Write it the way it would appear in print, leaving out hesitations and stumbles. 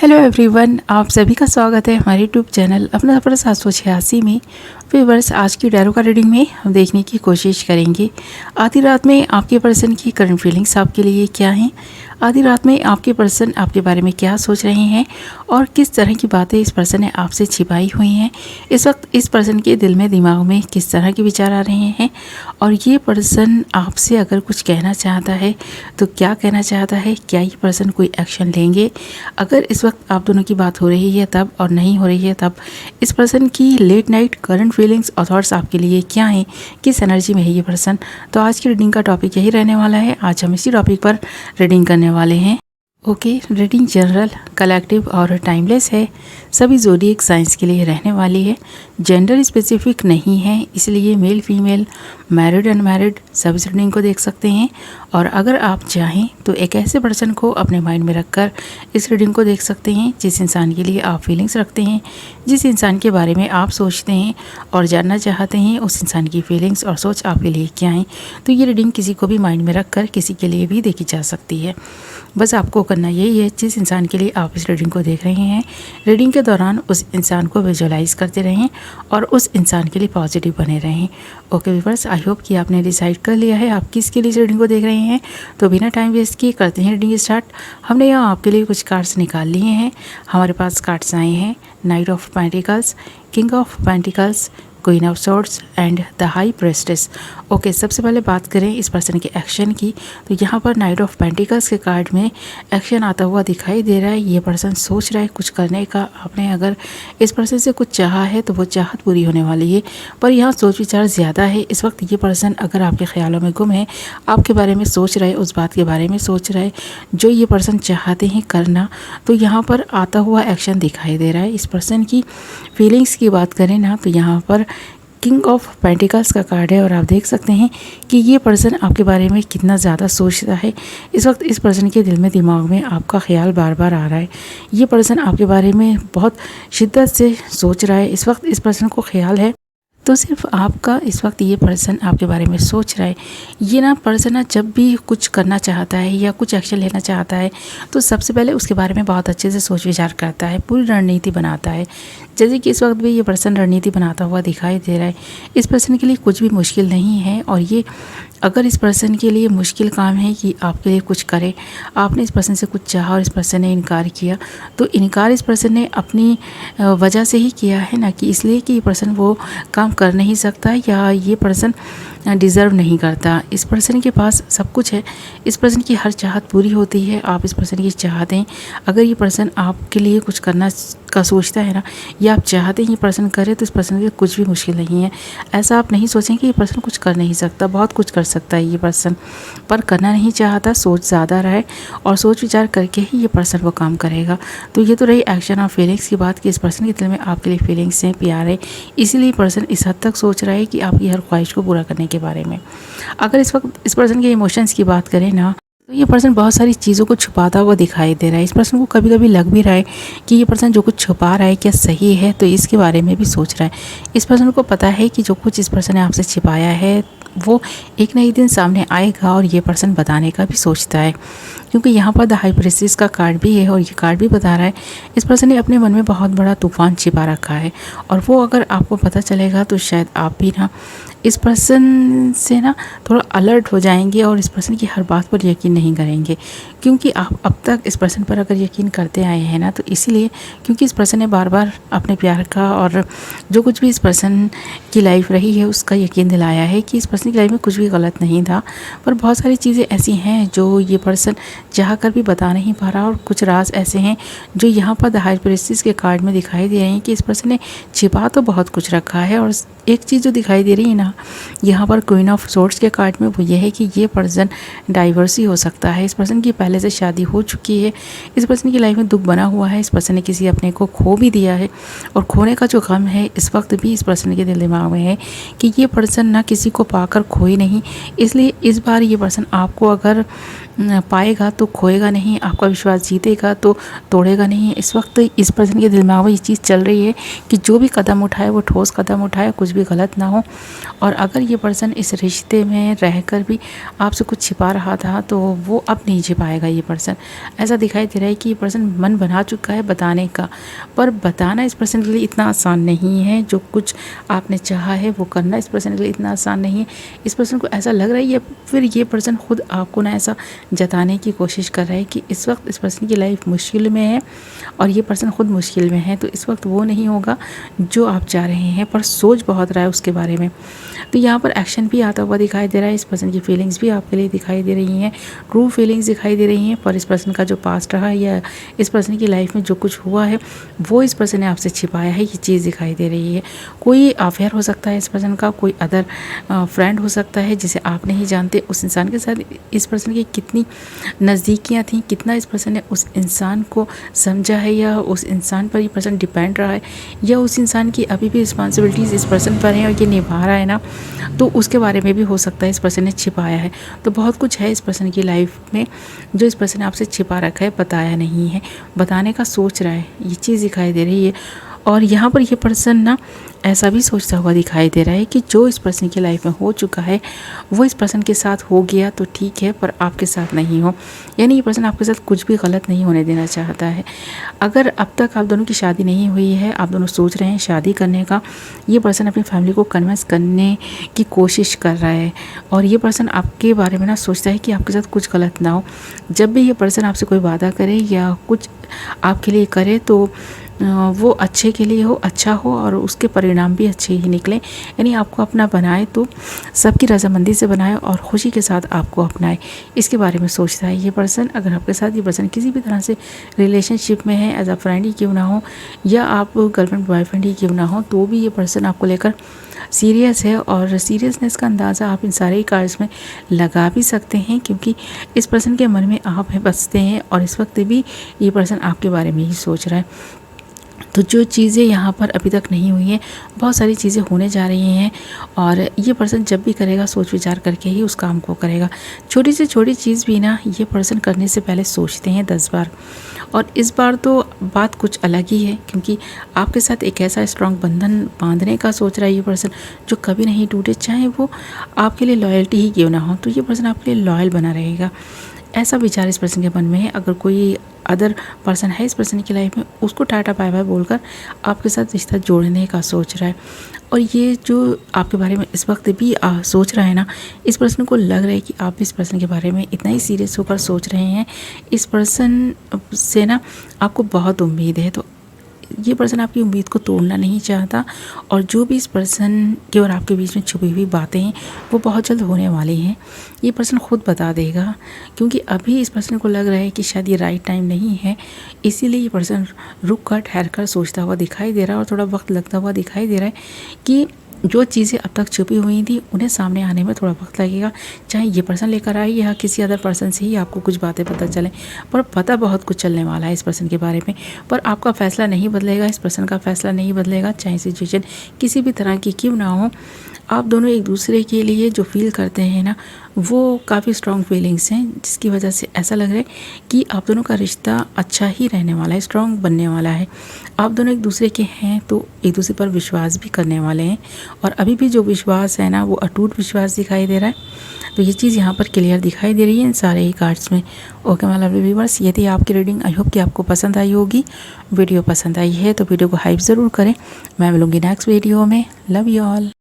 Hello everyone, आप सभी का स्वागत है हमारे यूट्यूब चैनल अपना सफर 786 में। व्यूअर्स, आज की टैरो का रीडिंग में हम देखने की कोशिश करेंगे आधी रात में आपके पर्सन की करंट फीलिंग्स आपके लिए क्या हैं। आधी रात में आपके पर्सन आपके बारे में क्या सोच रहे हैं और किस तरह की बातें इस पर्सन ने आपसे छिपाई हुई हैं। इस वक्त इस पर्सन के दिल में दिमाग में किस तरह के विचार आ रहे हैं और ये पर्सन आपसे अगर कुछ कहना चाहता है तो क्या कहना चाहता है। क्या ये पर्सन कोई एक्शन लेंगे? अगर इस वक्त आप दोनों की बात हो रही है तब और नहीं हो रही है तब इस पर्सन की लेट नाइट करंट फीलिंग्स और थॉट्स आपके लिए क्या हैं, किस एनर्जी में है ये पर्सन। तो आज की रीडिंग का टॉपिक यही रहने वाला है। आज हम इसी टॉपिक पर रीडिंग करने वाले हैं। ओके, रीडिंग जनरल, कलेक्टिव और टाइमलेस है। सभी ज़ोडिएक साइंस के लिए रहने वाली है। जेंडर स्पेसिफिक नहीं है, इसलिए मेल फीमेल, मैरिड अनमैरिड सब इस रीडिंग को देख सकते हैं। और अगर आप चाहें तो एक ऐसे पर्सन को अपने माइंड में रखकर इस रीडिंग को देख सकते हैं जिस इंसान के लिए आप फीलिंग्स रखते हैं, जिस इंसान के बारे में आप सोचते हैं और जानना चाहते हैं उस इंसान की फीलिंग्स और सोच आपके लिए क्या हैं। तो ये रीडिंग किसी को भी माइंड में रखकर किसी के लिए भी देखी जा सकती है। बस आपको करना यही है, जिस इंसान के लिए आप इस रीडिंग को देख रहे हैं रीडिंग के दौरान उस इंसान को विजुअलाइज करते रहें और उस इंसान के लिए पॉजिटिव बने रहें। ओके व्यूअर्स, आई होप कि आपने डिसाइड कर लिया है आप किसके लिए इस रीडिंग को देख रहे हैं। तो बिना टाइम वेस्ट किए करते हैं रीडिंग स्टार्ट। हमने यहाँ आपके लिए कुछ कार्ड्स निकाल लिए हैं। हमारे पास कार्ड्स आए हैं night of pentacles, king of pentacles, queen of swords and the high प्रेस्टेस। Okay, सबसे पहले बात करें इस पर्सन के एक्शन की। तो यहाँ पर नाइट ऑफ पेंटिकल्स के कार्ड में एक्शन आता हुआ दिखाई दे रहा है। ये पर्सन सोच रहा है कुछ करने का। आपने अगर इस पर्सन से कुछ चाहा है तो वो चाहत पूरी होने वाली है, पर यहाँ सोच विचार ज़्यादा है। इस वक्त ये पर्सन अगर आपके ख्यालों में गुम है, आपके बारे में सोच रहा है, उस बात के बारे में सोच रहा है जो ये पर्सन चाहते हैं करना, तो यहाँ पर आता हुआ एक्शन दिखाई दे रहा है। इस पर्सन की फीलिंग्स की बात करें ना तो यहाँ पर किंग ऑफ पेंटिकल्स का कार्ड है और आप देख सकते हैं कि ये पर्सन आपके बारे में कितना ज़्यादा सोचता है। इस वक्त इस पर्सन के दिल में दिमाग में आपका ख्याल बार बार आ रहा है। ये पर्सन आपके बारे में बहुत शिद्दत से सोच रहा है। इस वक्त इस पर्सन को ख्याल है तो सिर्फ आपका। इस वक्त ये पर्सन आपके बारे में सोच रहा है। ये ना पर्सन ना जब भी कुछ करना चाहता है या कुछ एक्शन लेना चाहता है तो सबसे पहले उसके बारे में बहुत अच्छे से सोच विचार करता है, पूरी रणनीति बनाता है। जैसे कि इस वक्त भी ये पर्सन रणनीति बनाता हुआ दिखाई दे रहा है। इस पर्सन के लिए कुछ भी मुश्किल नहीं है और ये अगर इस पर्सन के लिए मुश्किल काम है कि आपके लिए कुछ करे, आपने इस पर्सन से कुछ चाहा और इस पर्सन ने इनकार किया, तो इनकार इस पर्सन ने अपनी वजह से ही किया है, ना कि इसलिए कि ये पर्सन वो काम कर नहीं सकता या ये पर्सन डिज़र्व नहीं करता। इस पर्सन के पास सब कुछ है। इस पर्सन की हर चाहत पूरी होती है। आप इस पर्सन की चाहते हैं, अगर ये पर्सन आपके लिए कुछ करना का सोचता है ना, या आप चाहते हैं ये पर्सन करे, तो इस पर्सन के कुछ भी मुश्किल नहीं है। ऐसा आप नहीं सोचें कि ये पर्सन कुछ कर नहीं सकता, बहुत कुछ कर सकता है ये पर्सन, पर करना नहीं चाहता। सोच ज़्यादा रहा है और सोच विचार करके ही ये पर्सन वो काम करेगा। तो ये तो रही एक्शन और फीलिंग्स की बात कि इस पर्सन के दिल में आपके लिए फीलिंग्स हैं, प्यार है, इसीलिए पर्सन इस हद तक सोच रहा है कि आपकी हर ख्वाहिश को पूरा करने के बारे में। अगर इस वक्त इस पर्सन के इमोशंस की बात करें ना तो ये पर्सन बहुत सारी चीज़ों को छुपाता हुआ दिखाई दे रहा है। इस पर्सन को कभी कभी लग भी रहा है कि ये पर्सन जो कुछ छुपा रहा है क्या सही है, तो इसके बारे में भी सोच रहा है। इस पर्सन को पता है कि जो कुछ इस पर्सन ने आपसे छिपाया है वो एक ना एक दिन सामने आएगा और ये पर्सन बताने का भी सोचता है, क्योंकि यहाँ पर द हाई प्रेस्टेस का कार्ड भी है और ये कार्ड भी बता रहा है इस पर्सन ने अपने मन में बहुत बड़ा तूफान छिपा रखा है और वो अगर आपको पता चलेगा तो शायद आप भी ना इस पर्सन से ना थोड़ा अलर्ट हो जाएंगे और इस पर्सन की हर बात पर यकीन नहीं करेंगे, क्योंकि आप अब तक इस पर्सन पर अगर यकीन करते आए हैं ना तो इसीलिए क्योंकि इस पर्सन ने बार बार अपने प्यार का और जो कुछ भी इस पर्सन की लाइफ रही है उसका यकीन दिलाया है कि इस पर्सन की लाइफ में कुछ भी गलत नहीं था। पर बहुत सारी चीज़ें ऐसी हैं जो ये पर्सन चाह कर भी बता नहीं पा रहा और कुछ राज ऐसे हैं जो यहाँ पर द हाई प्रेस्टेस के कार्ड में दिखाई दे रहे हैं कि इस पर्सन ने छिपा तो बहुत कुछ रखा है। और एक चीज़ जो दिखाई दे रही है ना यहाँ पर क्वीन ऑफ सॉर्ड्स के कार्ड में, वो ये है कि ये पर्सन डाइवर्स ही हो सकता है। इस पर्सन की पहले से शादी हो चुकी है, इस पर्सन की लाइफ में दुख बना हुआ है, इस पर्सन ने किसी अपने को खो भी दिया है और खोने का जो गम है इस वक्त भी इस पर्सन के दिल दिमाग में है कि ये पर्सन ना किसी को पाकर खोए नहीं। इसलिए इस बार ये पर्सन आपको अगर पाएगा तो खोएगा नहीं, आपका विश्वास जीतेगा तो तोड़ेगा नहीं। इस वक्त इस पर्सन के दिमाग में ये चीज़ चल रही है कि जो भी कदम उठाए वो ठोस कदम उठाए, कुछ भी गलत ना हो। और अगर ये पर्सन इस रिश्ते में रहकर भी आपसे कुछ छिपा रहा था तो वो अब नहीं छिपाएगा। ये पर्सन ऐसा दिखाई दे रहा है कि ये पर्सन मन बना चुका है बताने का, पर बताना इस पर्सन के लिए इतना आसान नहीं है। जो कुछ आपने चाहा है वो करना इस पर्सन के लिए इतना आसान नहीं है। इस पर्सन को ऐसा लग रहा है या फिर ये पर्सन खुद आपको ना ऐसा जताने की कोशिश कर रहा है कि इस वक्त इस पर्सन की लाइफ मुश्किल में है और ये पर्सन खुद मुश्किल में है। तो इस वक्त वो नहीं होगा जो आप चाह रहे हैं, पर सोच बहुत रहा है उसके बारे में। तो यहाँ पर एक्शन भी आता हुआ दिखाई दे रहा है। इस पर्सन की फीलिंग्स भी आपके लिए दिखाई दे रही हैं, ट्रू फीलिंग्स दिखाई दे रही हैं। पर इस पर्सन का जो पास्ट रहा है या इस पर्सन की लाइफ में जो कुछ हुआ है वो इस पर्सन ने आपसे छिपाया है, ये चीज़ दिखाई दे रही है। कोई अफेयर हो सकता है इस पर्सन का, कोई अदर फ्रेंड हो सकता है जिसे आप नहीं जानते। उस इंसान के साथ इस पर्सन की कितनी नज़दीकियाँ थी, कितना इस पर्सन ने उस इंसान को समझा है, या उस इंसान पर ये पर्सन डिपेंड रहा है, या उस इंसान की अभी भी रिस्पॉन्सिबिलिटीज़ इस पर्सन पर हैं और ये निभा रहा है ना, तो उसके बारे में भी हो सकता है इस पर्सन ने छिपाया है। तो बहुत कुछ है इस पर्सन की लाइफ में जो इस पर्सन ने आपसे छिपा रखा है, बताया नहीं है, बताने का सोच रहा है, ये चीज़ दिखाई दे रही है। और यहाँ पर ये पर्सन ना ऐसा भी सोचता हुआ दिखाई दे रहा है कि जो इस पर्सन की लाइफ में हो चुका है वो इस पर्सन के साथ हो गया तो ठीक है, पर आपके साथ नहीं हो। यानी ये पर्सन आपके साथ कुछ भी गलत नहीं होने देना चाहता है। अगर अब तक आप दोनों की शादी नहीं हुई है, आप दोनों सोच रहे हैं शादी करने का, ये पर्सन अपनी फैमिली को कन्विंस करने की कोशिश कर रहा है। और ये पर्सन आपके बारे में ना सोचता है कि आपके साथ कुछ गलत ना हो। जब भी ये पर्सन आपसे कोई वादा करे या कुछ आपके लिए करे तो वो अच्छे के लिए हो, अच्छा हो और उसके परिणाम भी अच्छे ही निकलें। यानी आपको अपना बनाए तो सबकी रजामंदी से बनाए और खुशी के साथ आपको अपनाए, इसके बारे में सोचता है ये पर्सन। अगर आपके साथ ये पर्सन किसी भी तरह से रिलेशनशिप में है, एज अ फ्रेंड ही क्यों ना हो या आप गर्लफ्रेंड बॉयफ्रेंड ही क्यों ना हो, तो भी ये पर्सन आपको लेकर सीरियस है। और सीरियसनेस का अंदाज़ा आप इन सारे कार्ड्स में लगा भी सकते हैं, क्योंकि इस पर्सन के मन में आप बसते हैं और इस वक्त भी ये पर्सन आपके बारे में ही सोच रहा है। तो जो चीज़ें यहाँ पर अभी तक नहीं हुई हैं, बहुत सारी चीज़ें होने जा रही हैं और ये पर्सन जब भी करेगा सोच विचार करके ही उस काम को करेगा। छोटी से छोटी चीज़ भी ना ये पर्सन करने से पहले सोचते हैं 10 बार। और इस बार तो बात कुछ अलग ही है, क्योंकि आपके साथ एक ऐसा स्ट्रॉन्ग बंधन बांधने का सोच रहा है ये पर्सन जो कभी नहीं टूटे, चाहे वो आपके लिए लॉयल्टी ही क्यों ना हो। तो ये पर्सन आपके लिए लॉयल बना रहेगा, ऐसा विचार इस पर्सन के मन में है। अगर कोई अदर पर्सन है इस पर्सन की लाइफ में, उसको टाटा बाय बाय बोलकर आपके साथ रिश्ता जोड़ने का सोच रहा है। और ये जो आपके बारे में इस वक्त भी सोच रहा है ना, इस पर्सन को लग रहा है कि आप इस पर्सन के बारे में इतना ही सीरियस होकर सोच रहे हैं। इस पर्सन से ना आपको बहुत उम्मीद है, तो ये पर्सन आपकी उम्मीद को तोड़ना नहीं चाहता। और जो भी इस पर्सन के और आपके बीच में छुपी हुई बातें हैं वो बहुत जल्द होने वाली हैं, ये पर्सन खुद बता देगा। क्योंकि अभी इस पर्सन को लग रहा है कि शायद ये राइट टाइम नहीं है, इसीलिए ये पर्सन रुक कर ठहर कर सोचता हुआ दिखाई दे रहा है और थोड़ा वक्त लगता हुआ दिखाई दे रहा है कि जो चीज़ें अब तक छुपी हुई थी उन्हें सामने आने में थोड़ा वक्त लगेगा। चाहे ये पर्सन लेकर आए या किसी अदर पर्सन से ही आपको कुछ बातें पता चलें, पर पता बहुत कुछ चलने वाला है इस पर्सन के बारे में। पर आपका फ़ैसला नहीं बदलेगा, इस पर्सन का फ़ैसला नहीं बदलेगा, चाहे सिचुएशन किसी भी तरह की क्यों ना हो। आप दोनों एक दूसरे के लिए जो फील करते हैं ना, वो काफ़ी स्ट्रॉन्ग फीलिंग्स हैं, जिसकी वजह से ऐसा लग रहा है कि आप दोनों का रिश्ता अच्छा ही रहने वाला है, स्ट्रॉन्ग बनने वाला है। आप दोनों एक दूसरे के हैं तो एक दूसरे पर विश्वास भी करने वाले हैं, और अभी भी जो विश्वास है ना वो अटूट विश्वास दिखाई दे रहा है। तो ये चीज़ यहाँ पर क्लियर दिखाई दे रही है इन सारे ही कार्ड्स में। ओके माय लवली व्यूअर्स, ये थी आपकी रीडिंग। आई होप कि आपको पसंद आई होगी। वीडियो पसंद आई है तो वीडियो को हाइप ज़रूर करें। मैं मिलूँगी नेक्स्ट वीडियो में। Love you all.